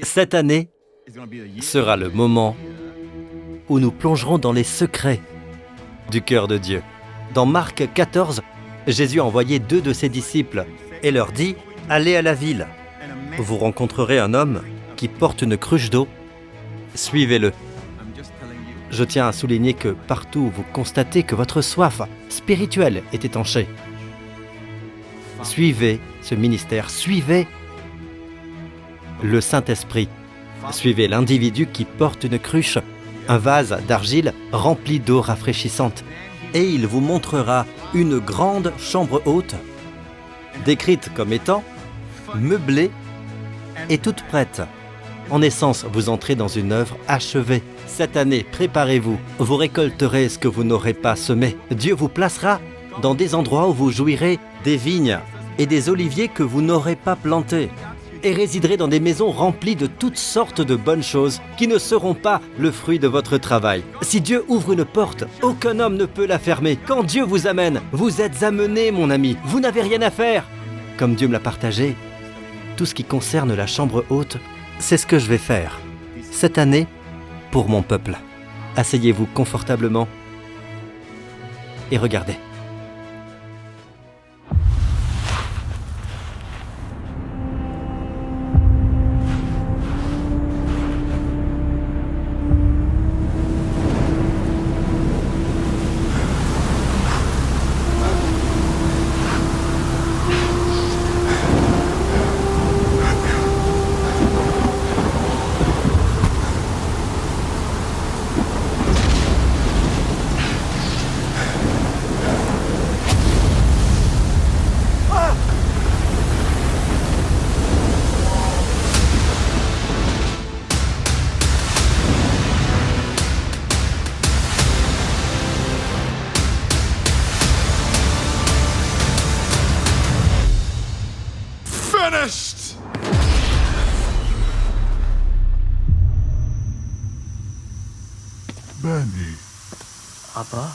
Cette année sera le moment où nous plongerons dans les secrets du cœur de Dieu. Dans Marc 14, Jésus a envoyé 2 de ses disciples et leur dit « Allez à la ville, vous rencontrerez un homme qui porte une cruche d'eau, suivez-le. » Je tiens à souligner que partout où vous constatez que votre soif spirituelle est étanchée, suivez ce ministère, suivez le Saint-Esprit, suivez l'individu qui porte une cruche, un vase d'argile rempli d'eau rafraîchissante, et il vous montrera une grande chambre haute, décrite comme étant meublée et toute prête. En essence, vous entrez dans une œuvre achevée. Cette année, préparez-vous. Vous récolterez ce que vous n'aurez pas semé. Dieu vous placera dans des endroits où vous jouirez des vignes et des oliviers que vous n'aurez pas plantés, et résiderez dans des maisons remplies de toutes sortes de bonnes choses qui ne seront pas le fruit de votre travail. Si Dieu ouvre une porte, aucun homme ne peut la fermer. Quand Dieu vous amène, vous êtes amené, mon ami. Vous n'avez rien à faire. Comme Dieu me l'a partagé, tout ce qui concerne la chambre haute, c'est ce que je vais faire cette année pour mon peuple. Asseyez-vous confortablement et regardez. Finished! Benny. Papa?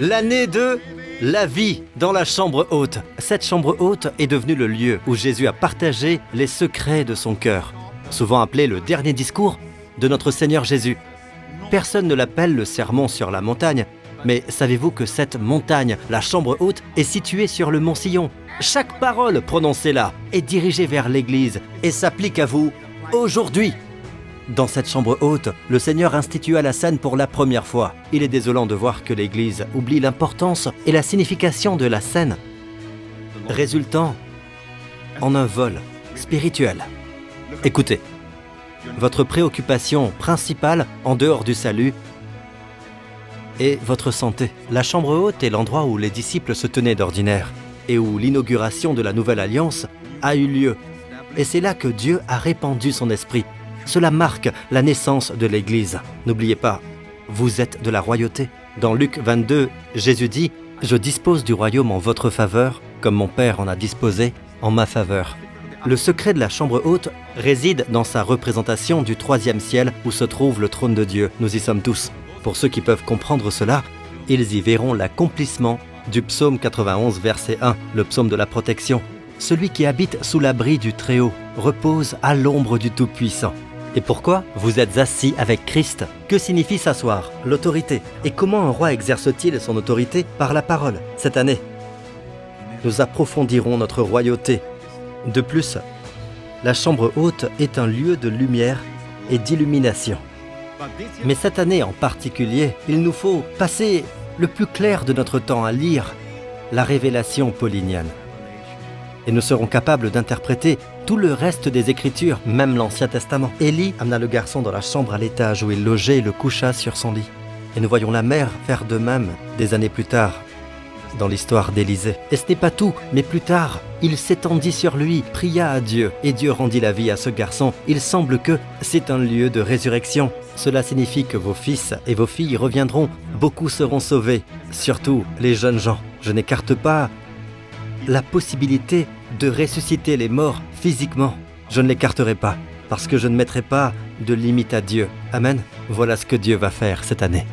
L'année de la vie dans la chambre haute. Cette chambre haute est devenue le lieu où Jésus a partagé les secrets de son cœur, souvent appelé le dernier discours de notre Seigneur Jésus. Personne ne l'appelle le sermon sur la montagne, mais savez-vous que cette montagne, la chambre haute, est située sur le mont Sillon? Chaque parole prononcée là est dirigée vers l'Église et s'applique à vous aujourd'hui. Dans cette chambre haute, le Seigneur institua la scène pour la première fois. Il est désolant de voir que l'Église oublie l'importance et la signification de la scène, résultant en un vol spirituel. Écoutez, votre préoccupation principale en dehors du salut est votre santé. La chambre haute est l'endroit où les disciples se tenaient d'ordinaire et où l'inauguration de la nouvelle alliance a eu lieu. Et c'est là que Dieu a répandu son esprit. Cela marque la naissance de l'Église. N'oubliez pas, vous êtes de la royauté. Dans Luc 22, Jésus dit « Je dispose du royaume en votre faveur, comme mon Père en a disposé en ma faveur. » Le secret de la chambre haute réside dans sa représentation du 3e ciel où se trouve le trône de Dieu. Nous y sommes tous. Pour ceux qui peuvent comprendre cela, ils y verront l'accomplissement du psaume 91, verset 1, le psaume de la protection. Celui qui habite sous l'abri du Très-Haut repose à l'ombre du Tout-Puissant. Et pourquoi vous êtes assis avec Christ? Que signifie s'asseoir? L'autorité. Et comment un roi exerce-t-il son autorité? Par la parole. Cette année, nous approfondirons notre royauté. De plus, la chambre haute est un lieu de lumière et d'illumination. Mais cette année en particulier, il nous faut passer le plus clair de notre temps à lire la révélation paulinienne. Et nous serons capables d'interpréter tout le reste des Écritures, même l'Ancien Testament. Élie amena le garçon dans la chambre à l'étage où il logeait et le coucha sur son lit. Et nous voyons la mère faire de même des années plus tard dans l'histoire d'Élisée. Et ce n'est pas tout, mais plus tard, il s'étendit sur lui, pria à Dieu, et Dieu rendit la vie à ce garçon. Il semble que c'est un lieu de résurrection. Cela signifie que vos fils et vos filles reviendront, beaucoup seront sauvés, surtout les jeunes gens. Je n'écarte pas la possibilité de ressusciter les morts physiquement. Je ne l'écarterai pas, parce que je ne mettrai pas de limite à Dieu. Amen. Voilà ce que Dieu va faire cette année.